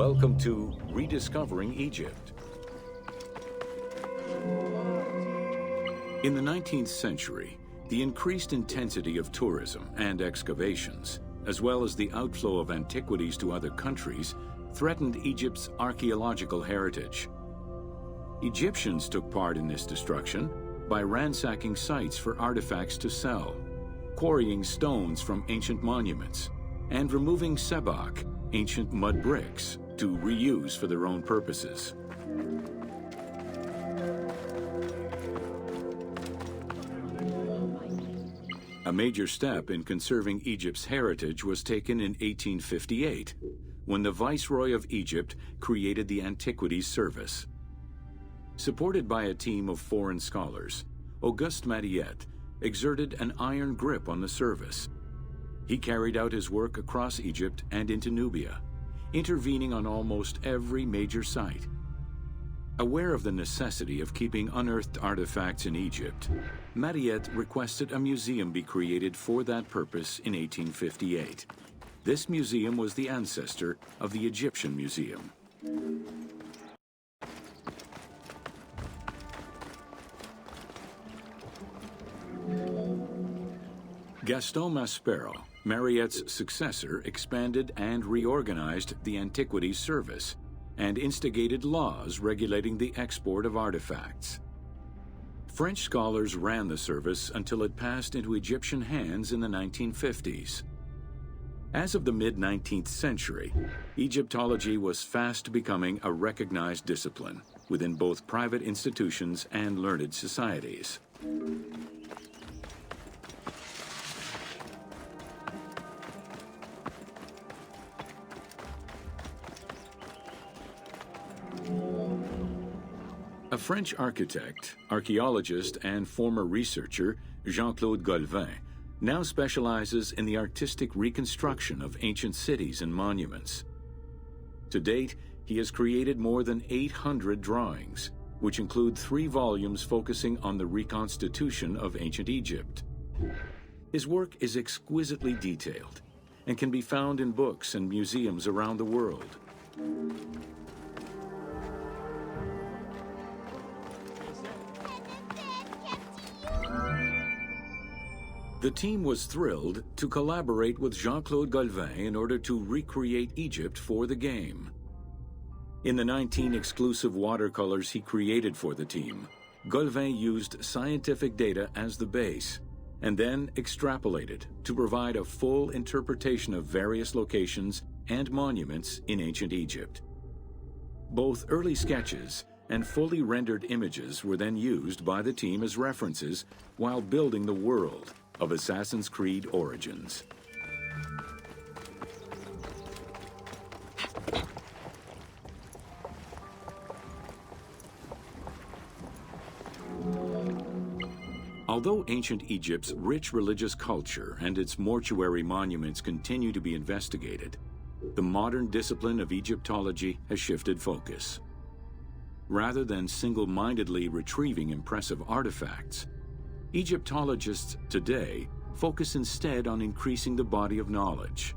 Welcome to Rediscovering Egypt. In the 19th century, the increased intensity of tourism and excavations, as well as the outflow of antiquities to other countries, threatened Egypt's archaeological heritage. Egyptians took part in this destruction by ransacking sites for artifacts to sell, quarrying stones from ancient monuments, and removing sebak, ancient mud bricks, to reuse for their own purposes. A major step in conserving Egypt's heritage was taken in 1858, when the Viceroy of Egypt created the Antiquities Service. Supported by a team of foreign scholars, Auguste Mariette exerted an iron grip on the service. He carried out his work across Egypt and into Nubia, intervening on almost every major site. Aware of the necessity of keeping unearthed artifacts in Egypt, Mariette requested a museum be created for that purpose in 1858. This museum was the ancestor of the Egyptian Museum. Gaston Maspero, Mariette's successor, expanded and reorganized the Antiquities Service and instigated laws regulating the export of artifacts. French scholars ran the service until it passed into Egyptian hands in the 1950s. As of the mid-19th century, Egyptology was fast becoming a recognized discipline within both private institutions and learned societies. A French architect, archaeologist, and former researcher, Jean-Claude Golvin, now specializes in the artistic reconstruction of ancient cities and monuments. To date, he has created more than 800 drawings, which include 3 volumes focusing on the reconstitution of ancient Egypt. His work is exquisitely detailed and can be found in books and museums around the world. The team was thrilled to collaborate with Jean-Claude Golvin in order to recreate Egypt for the game. In the 19 exclusive watercolors he created for the team, Golvin used scientific data as the base and then extrapolated to provide a full interpretation of various locations and monuments in ancient Egypt. Both early sketches and fully rendered images were then used by the team as references while building the world of Assassin's Creed Origins. Although ancient Egypt's rich religious culture and its mortuary monuments continue to be investigated, the modern discipline of Egyptology has shifted focus. Rather than single-mindedly retrieving impressive artifacts, Egyptologists today focus instead on increasing the body of knowledge.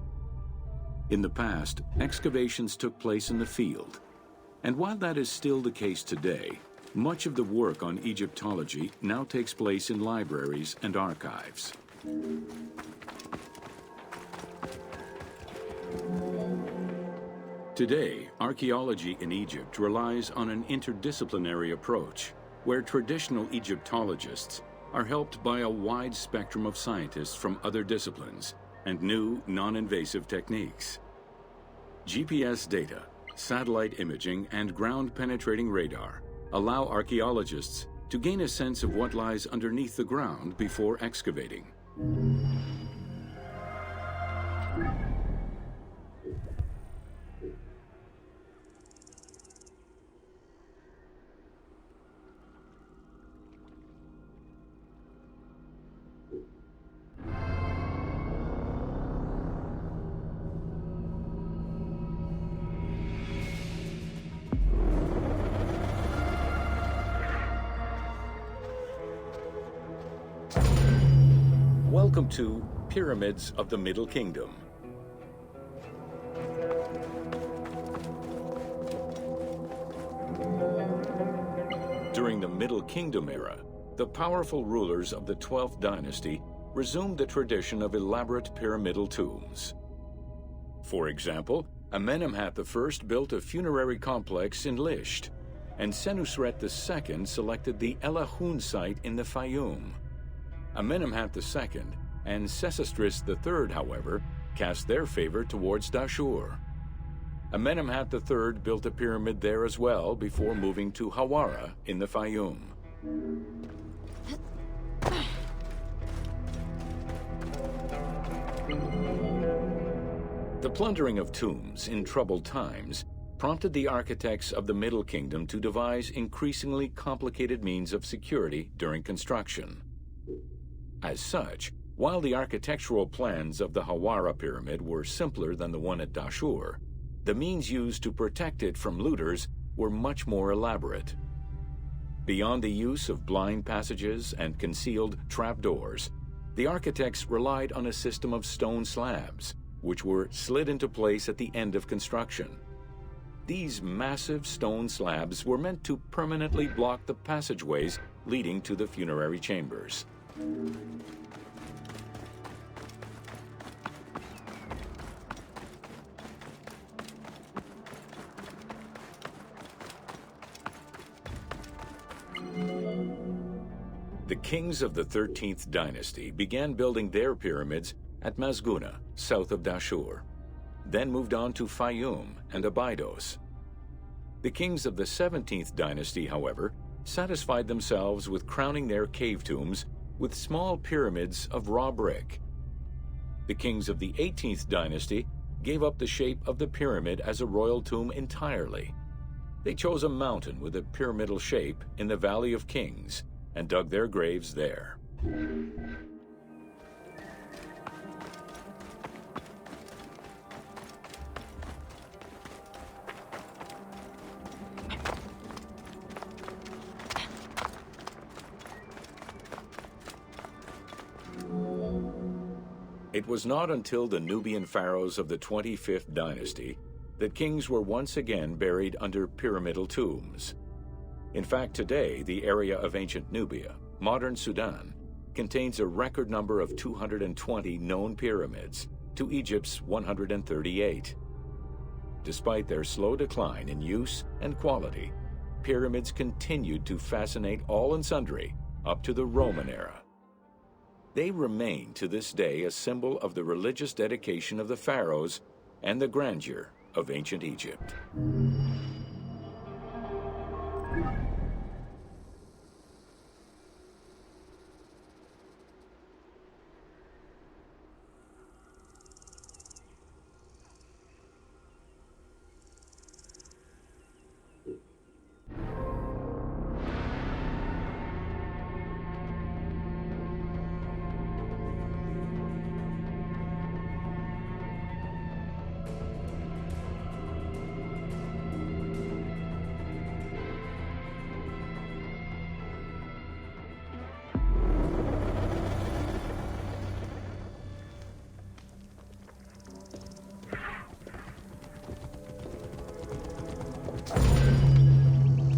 In the past, excavations took place in the field, and while that is still the case today, much of the work on Egyptology now takes place in libraries and archives. Today, archaeology in Egypt relies on an interdisciplinary approach, where traditional Egyptologists are helped by a wide spectrum of scientists from other disciplines and new non-invasive techniques. GPS data, satellite imaging, and ground-penetrating radar allow archaeologists to gain a sense of what lies underneath the ground before excavating. Welcome to Pyramids of the Middle Kingdom. Middle Kingdom era, the powerful rulers of the 12th dynasty resumed the tradition of elaborate pyramidal tombs. For example, Amenemhat I built a funerary complex in Lisht, and Senusret II selected the Elahun site in the Faiyum. Amenemhat II and Sesostris III, however, cast their favor towards Dashur. Amenemhat III built a pyramid there as well before moving to Hawara in the Faiyum. The plundering of tombs in troubled times prompted the architects of the Middle Kingdom to devise increasingly complicated means of security during construction. As such, while the architectural plans of the Hawara pyramid were simpler than the one at Dashur, the means used to protect it from looters were much more elaborate. Beyond the use of blind passages and concealed trapdoors, the architects relied on a system of stone slabs, which were slid into place at the end of construction. These massive stone slabs were meant to permanently block the passageways leading to the funerary chambers. The kings of the 13th dynasty began building their pyramids at Masguna, south of Dashur, then moved on to Faiyum and Abydos. The kings of the 17th dynasty, however, satisfied themselves with crowning their cave tombs with small pyramids of raw brick. The kings of the 18th dynasty gave up the shape of the pyramid as a royal tomb entirely. They chose a mountain with a pyramidal shape in the Valley of Kings and dug their graves there. It was not until the Nubian pharaohs of the 25th dynasty that kings were once again buried under pyramidal tombs. In fact, today, the area of ancient Nubia, modern Sudan, contains a record number of 220 known pyramids to Egypt's 138. Despite their slow decline in use and quality, pyramids continued to fascinate all and sundry up to the Roman era. They remain to this day a symbol of the religious dedication of the pharaohs and the grandeur of ancient Egypt.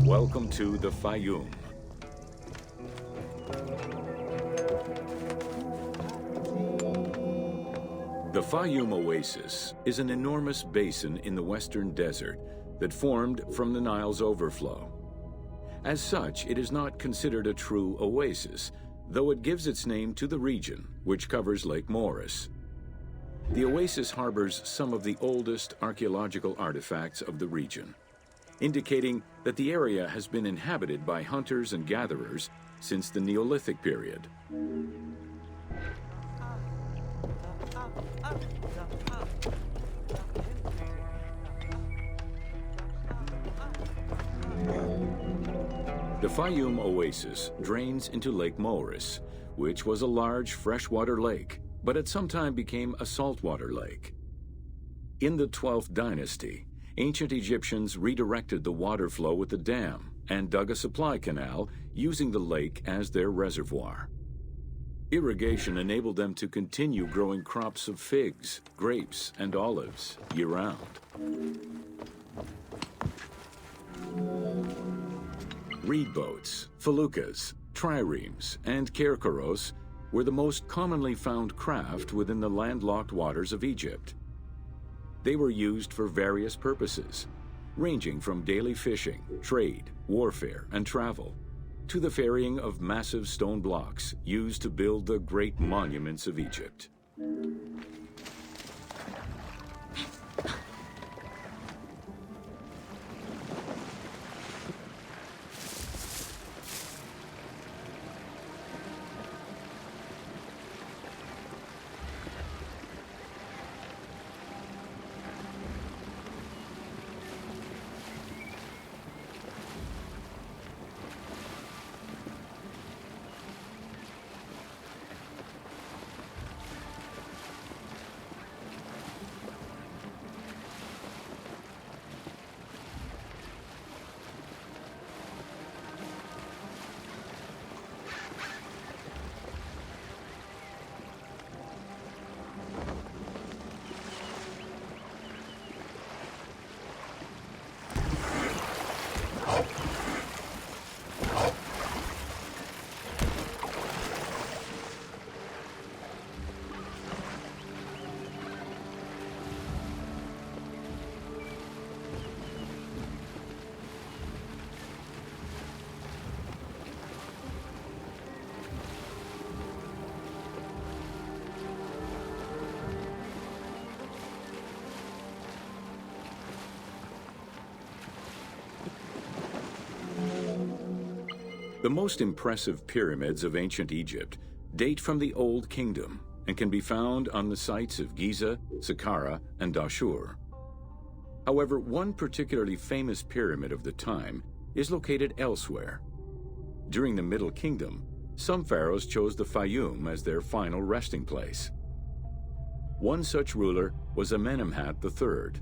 Welcome to the Faiyum. The Faiyum Oasis is an enormous basin in the western desert that formed from the Nile's overflow. As such, it is not considered a true oasis, though it gives its name to the region, which covers Lake Moeris. The oasis harbors some of the oldest archaeological artifacts of the region, indicating that the area has been inhabited by hunters and gatherers since the Neolithic period. The Faiyum Oasis drains into Lake Moeris, which was a large freshwater lake, but at some time became a saltwater lake. In the 12th dynasty, ancient Egyptians redirected the water flow with a dam and dug a supply canal using the lake as their reservoir. Irrigation enabled them to continue growing crops of figs, grapes, and olives year-round. Reed boats, feluccas, triremes, and kerkeros were the most commonly found craft within the landlocked waters of Egypt. They were used for various purposes, ranging from daily fishing, trade, warfare, and travel, to the ferrying of massive stone blocks used to build the great monuments of Egypt. The most impressive pyramids of ancient Egypt date from the Old Kingdom and can be found on the sites of Giza, Saqqara, and Dashur. However, one particularly famous pyramid of the time is located elsewhere. During the Middle Kingdom, some pharaohs chose the Faiyum as their final resting place. One such ruler was Amenemhat III.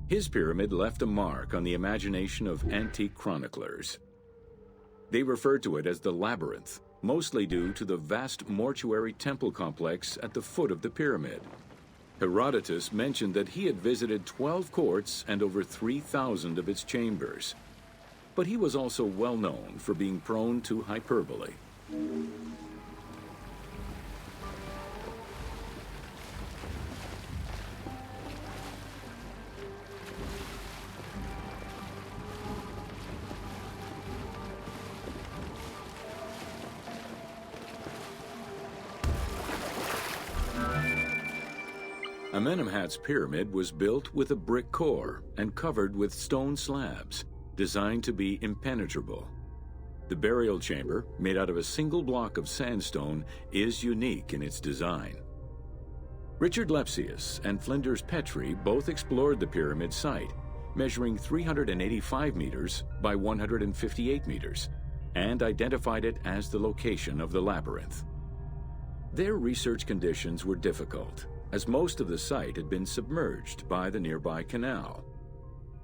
His pyramid left a mark on the imagination of antique chroniclers. They referred to it as the Labyrinth, mostly due to the vast mortuary temple complex at the foot of the pyramid. Herodotus mentioned that he had visited 12 courts and over 3,000 of its chambers. But he was also well known for being prone to hyperbole. Amenemhat's pyramid was built with a brick core and covered with stone slabs, designed to be impenetrable. The burial chamber, made out of a single block of sandstone, is unique in its design. Richard Lepsius and Flinders Petrie both explored the pyramid site, measuring 385 meters by 158 meters, and identified it as the location of the labyrinth. Their research conditions were difficult, as most of the site had been submerged by the nearby canal.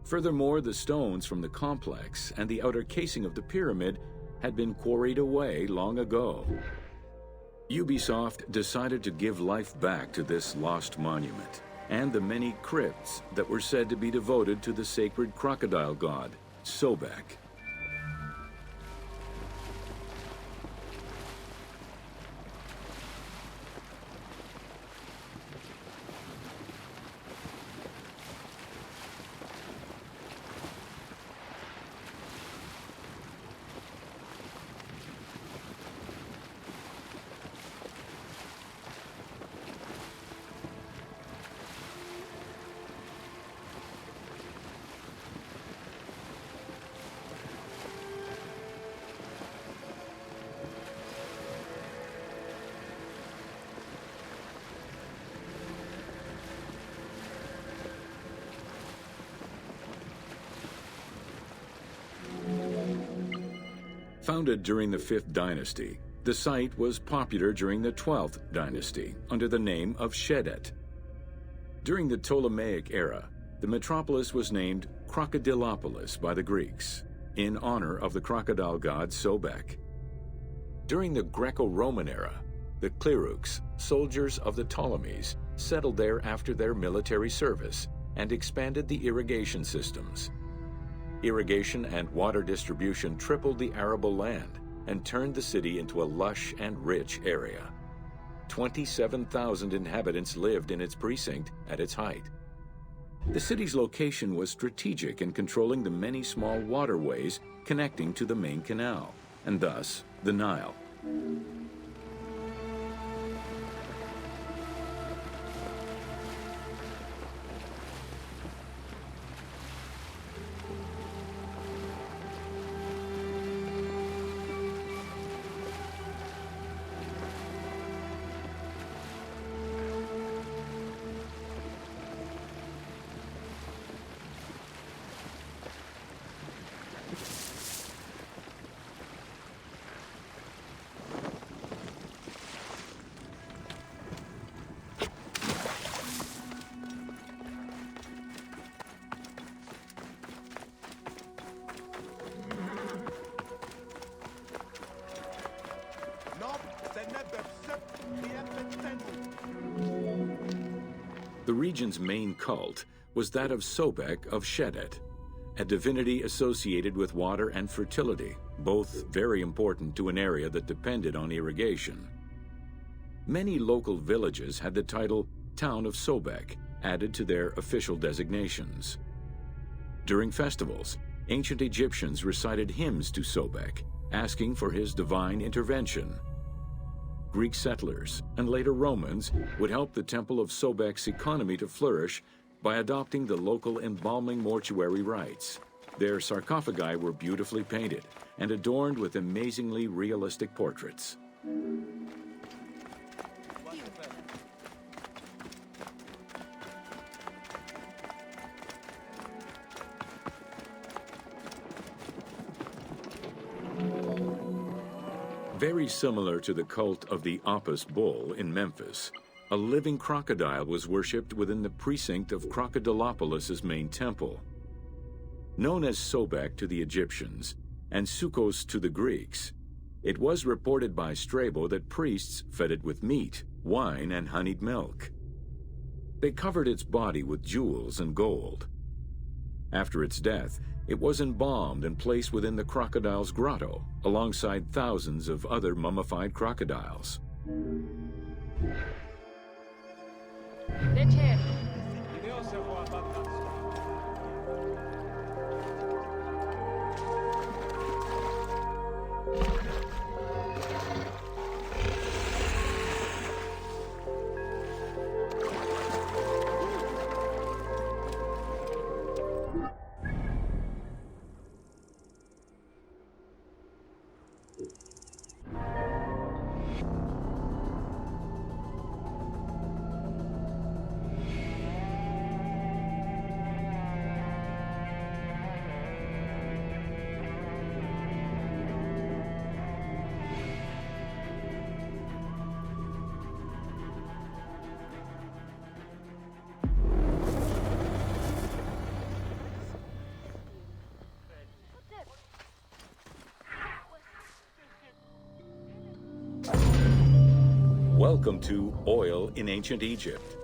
Furthermore, the stones from the complex and the outer casing of the pyramid had been quarried away long ago. Ubisoft decided to give life back to this lost monument and the many crypts that were said to be devoted to the sacred crocodile god, Sobek. Founded during the 5th dynasty, the site was popular during the 12th dynasty under the name of Shedet. During the Ptolemaic era, the metropolis was named Crocodilopolis by the Greeks, in honor of the crocodile god Sobek. During the Greco-Roman era, the Cleruks, soldiers of the Ptolemies, settled there after their military service and expanded the irrigation systems. Irrigation and water distribution tripled the arable land and turned the city into a lush and rich area. 27,000 inhabitants lived in its precinct at its height. The city's location was strategic in controlling the many small waterways connecting to the main canal, and thus the Nile. The region's main cult was that of Sobek of Shedet, a divinity associated with water and fertility, both very important to an area that depended on irrigation. Many local villages had the title Town of Sobek added to their official designations. During festivals, ancient Egyptians recited hymns to Sobek, asking for his divine intervention. Greek settlers and later Romans would help the Temple of Sobek's economy to flourish by adopting the local embalming mortuary rites. Their sarcophagi were beautifully painted and adorned with amazingly realistic portraits. Very similar to the cult of the Apis bull in Memphis, a living crocodile was worshipped within the precinct of Crocodilopolis's main temple. Known as Sobek to the Egyptians and Sukkos to the Greeks, it was reported by Strabo that priests fed it with meat, wine, and honeyed milk. They covered its body with jewels and gold. After its death, it was embalmed and placed within the crocodile's grotto, alongside thousands of other mummified crocodiles. Welcome to Oil in Ancient Egypt.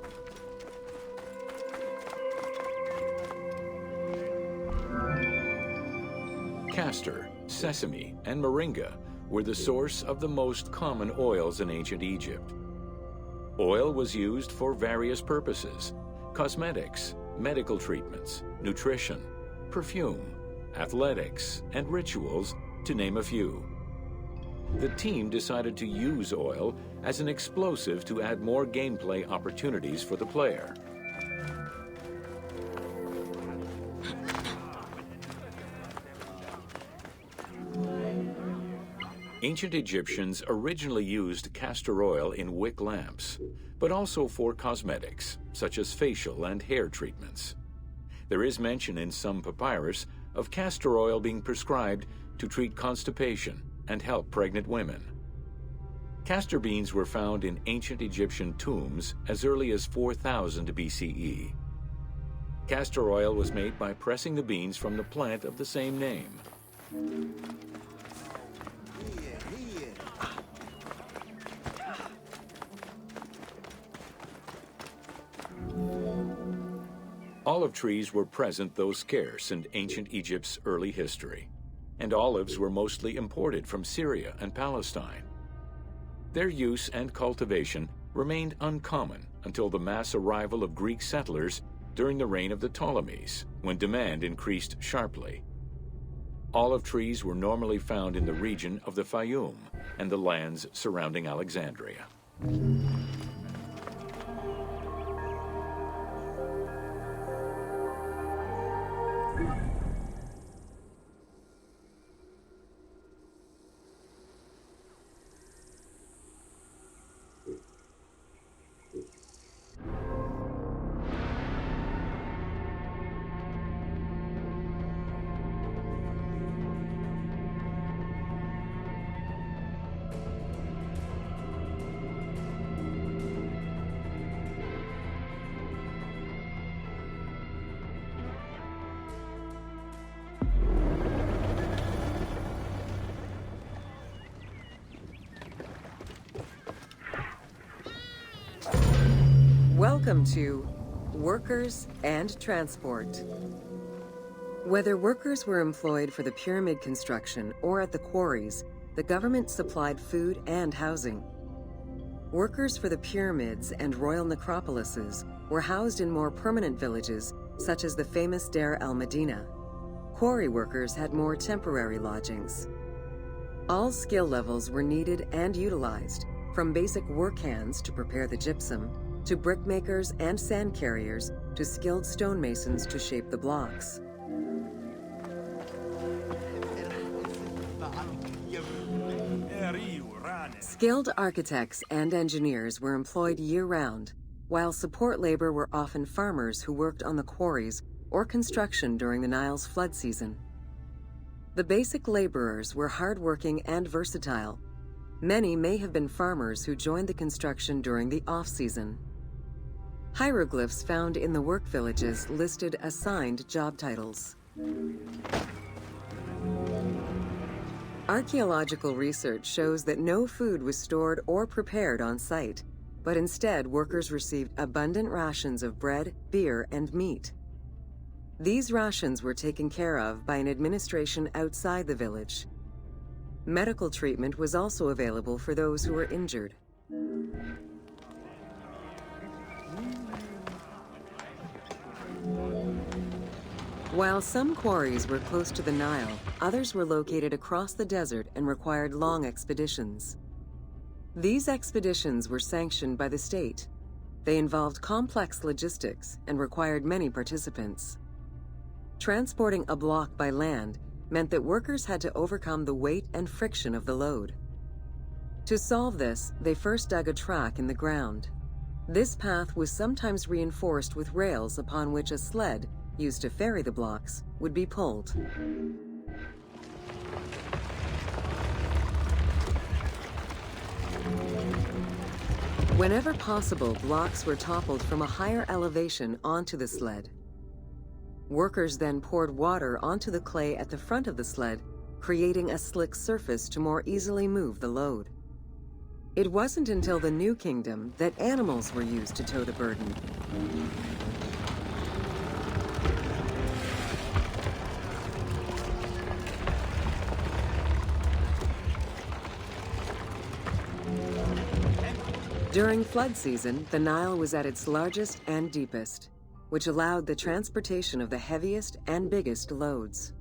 Castor, sesame, and moringa were the source of the most common oils in ancient Egypt. Oil was used for various purposes: cosmetics, medical treatments, nutrition, perfume, athletics, and rituals, to name a few. The team decided to use oil as an explosive to add more gameplay opportunities for the player. Ancient Egyptians originally used castor oil in wick lamps, but also for cosmetics, such as facial and hair treatments. There is mention in some papyrus of castor oil being prescribed to treat constipation and help pregnant women. Castor beans were found in ancient Egyptian tombs as early as 4000 BCE. Castor oil was made by pressing the beans from the plant of the same name. Olive trees were present though scarce in ancient Egypt's early history, and olives were mostly imported from Syria and Palestine. Their use and cultivation remained uncommon until the mass arrival of Greek settlers during the reign of the Ptolemies, when demand increased sharply. Olive trees were normally found in the region of the Faiyum and the lands surrounding Alexandria. Welcome to Workers and Transport. Whether workers were employed for the pyramid construction or at the quarries, the government supplied food and housing. Workers for the pyramids and royal necropolises were housed in more permanent villages, such as the famous Deir el-Medina. Quarry workers had more temporary lodgings. All skill levels were needed and utilized, from basic work hands to prepare the gypsum, to brickmakers and sand carriers, to skilled stonemasons to shape the blocks. Skilled architects and engineers were employed year-round, while support labor were often farmers who worked on the quarries or construction during the Nile's flood season. The basic laborers were hard-working and versatile. Many may have been farmers who joined the construction during the off-season. Hieroglyphs found in the work villages listed assigned job titles. Archaeological research shows that no food was stored or prepared on site, but instead workers received abundant rations of bread, beer, and meat. These rations were taken care of by an administration outside the village. Medical treatment was also available for those who were injured. While some quarries were close to the Nile, others were located across the desert and required long expeditions. These expeditions were sanctioned by the state. They involved complex logistics and required many participants. Transporting a block by land meant that workers had to overcome the weight and friction of the load. To solve this, they first dug a track in the ground. This path was sometimes reinforced with rails upon which a sled, used to ferry the blocks, would be pulled. Whenever possible, blocks were toppled from a higher elevation onto the sled. Workers then poured water onto the clay at the front of the sled, creating a slick surface to more easily move the load. It wasn't until the New Kingdom that animals were used to tow the burden. During flood season, the Nile was at its largest and deepest, which allowed the transportation of the heaviest and biggest loads.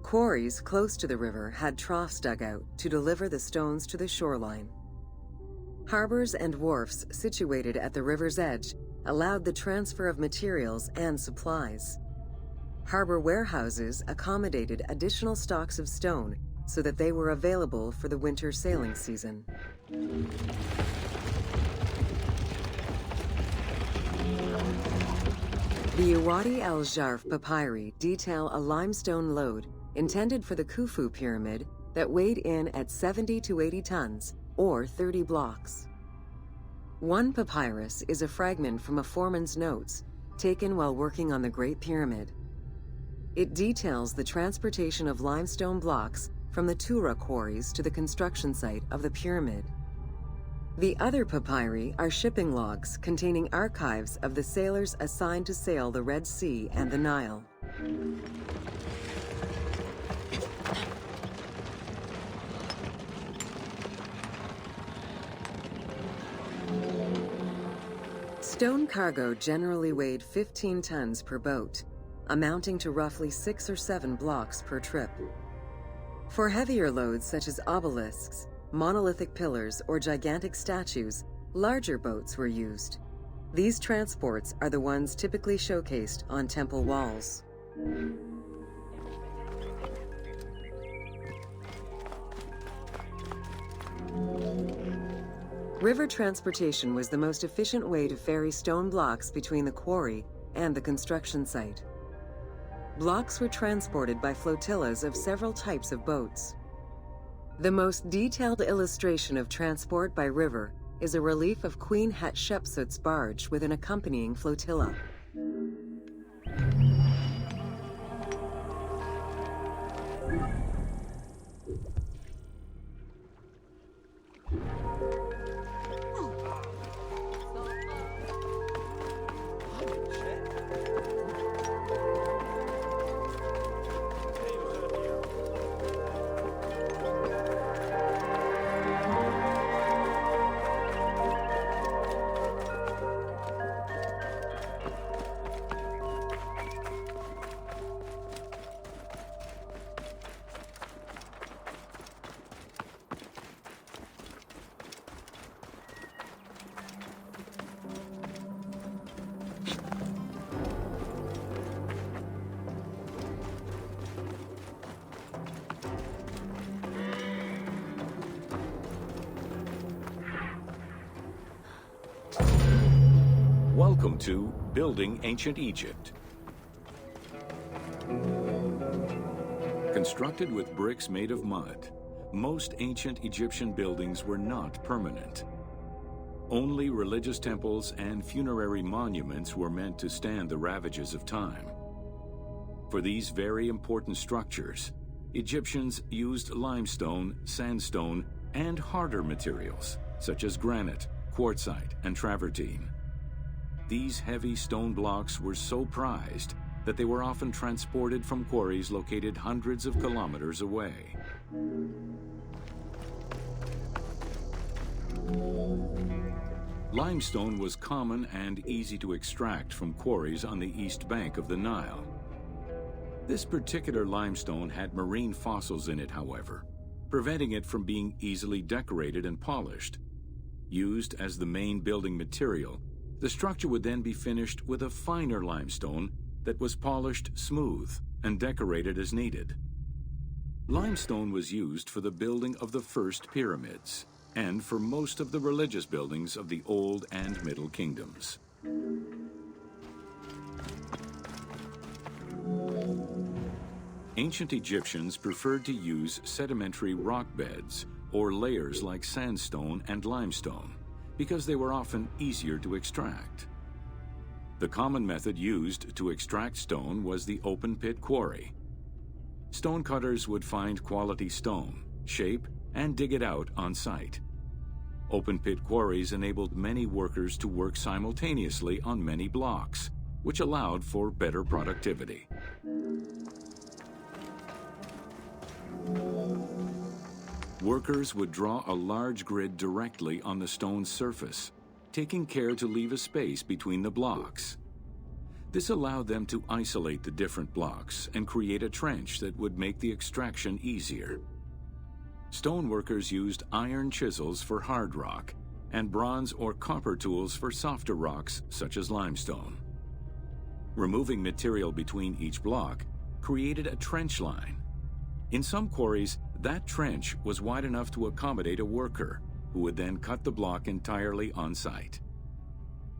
Quarries close to the river had troughs dug out to deliver the stones to the shoreline. Harbors and wharfs situated at the river's edge allowed the transfer of materials and supplies. Harbor warehouses accommodated additional stocks of stone so that they were available for the winter sailing season. The Uwadi el-Jarf papyri detail a limestone load intended for the Khufu pyramid that weighed in at 70 to 80 tons, or 30 blocks. One papyrus is a fragment from a foreman's notes taken while working on the Great Pyramid. It details the transportation of limestone blocks from the Tura quarries to the construction site of the pyramid. The other papyri are shipping logs containing archives of the sailors assigned to sail the Red Sea and the Nile. Stone cargo generally weighed 15 tons per boat, amounting to roughly 6 or 7 blocks per trip. For heavier loads such as obelisks, monolithic pillars, or gigantic statues, larger boats were used. These transports are the ones typically showcased on temple walls. River transportation was the most efficient way to ferry stone blocks between the quarry and the construction site. Blocks were transported by flotillas of several types of boats. The most detailed illustration of transport by river is a relief of Queen Hatshepsut's barge with an accompanying flotilla. Welcome to Building Ancient Egypt. Constructed with bricks made of mud, most ancient Egyptian buildings were not permanent. Only religious temples and funerary monuments were meant to stand the ravages of time. For these very important structures, Egyptians used limestone, sandstone, and harder materials, such as granite, quartzite, and travertine. These heavy stone blocks were so prized that they were often transported from quarries located hundreds of kilometers away. Limestone was common and easy to extract from quarries on the east bank of the Nile. This particular limestone had marine fossils in it, however, preventing it from being easily decorated and polished. Used as the main building material, the structure would then be finished with a finer limestone that was polished smooth and decorated as needed. Limestone was used for the building of the first pyramids and for most of the religious buildings of the Old and Middle Kingdoms. Ancient Egyptians preferred to use sedimentary rock beds or layers like sandstone and limestone, because they were often easier to extract. The common method used to extract stone was the open-pit quarry. Stonecutters would find quality stone, shape, and dig it out on site. Open-pit quarries enabled many workers to work simultaneously on many blocks, which allowed for better productivity. Workers would draw a large grid directly on the stone's surface, taking care to leave a space between the blocks. This allowed them to isolate the different blocks and create a trench that would make the extraction easier. Stoneworkers used iron chisels for hard rock and bronze or copper tools for softer rocks such as limestone. Removing material between each block created a trench line. In some quarries, that trench was wide enough to accommodate a worker, who would then cut the block entirely on site.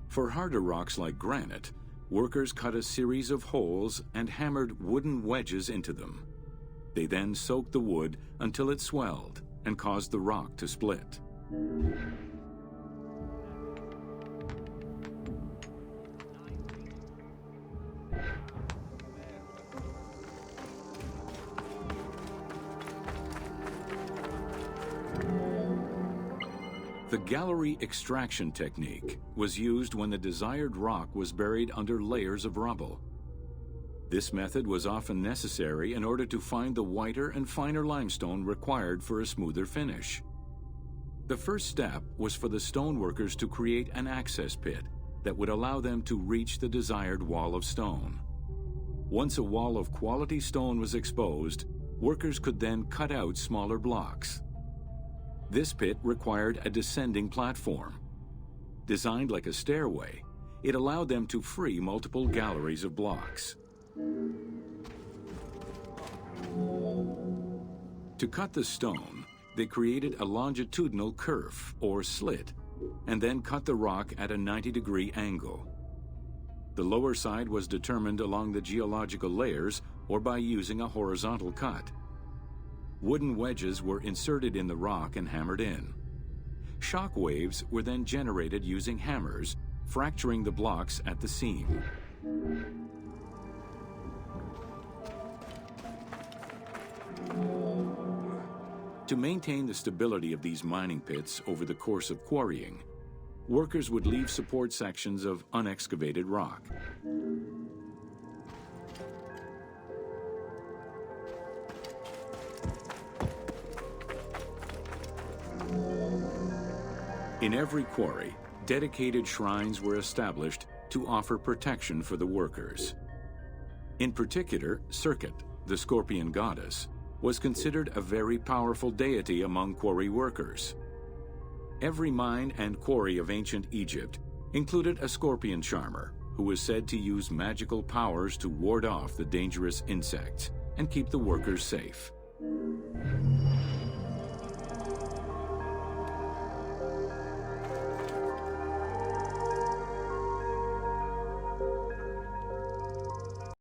For harder rocks like granite, workers cut a series of holes and hammered wooden wedges into them. They then soaked the wood until it swelled and caused the rock to split. The gallery extraction technique was used when the desired rock was buried under layers of rubble. This method was often necessary in order to find the whiter and finer limestone required for a smoother finish. The first step was for the stoneworkers to create an access pit that would allow them to reach the desired wall of stone. Once a wall of quality stone was exposed, workers could then cut out smaller blocks. This pit required a descending platform. Designed like a stairway, it allowed them to free multiple galleries of blocks. To cut the stone, they created a longitudinal kerf, or slit, and then cut the rock at a 90-degree angle. The lower side was determined along the geological layers or by using a horizontal cut. Wooden wedges were inserted in the rock and hammered in. Shock waves were then generated using hammers, fracturing the blocks at the seam. To maintain the stability of these mining pits over the course of quarrying, workers would leave support sections of unexcavated rock. In every quarry, dedicated shrines were established to offer protection for the workers. In particular, Serket, the scorpion goddess, was considered a very powerful deity among quarry workers. Every mine and quarry of ancient Egypt included a scorpion charmer who was said to use magical powers to ward off the dangerous insects and keep the workers safe.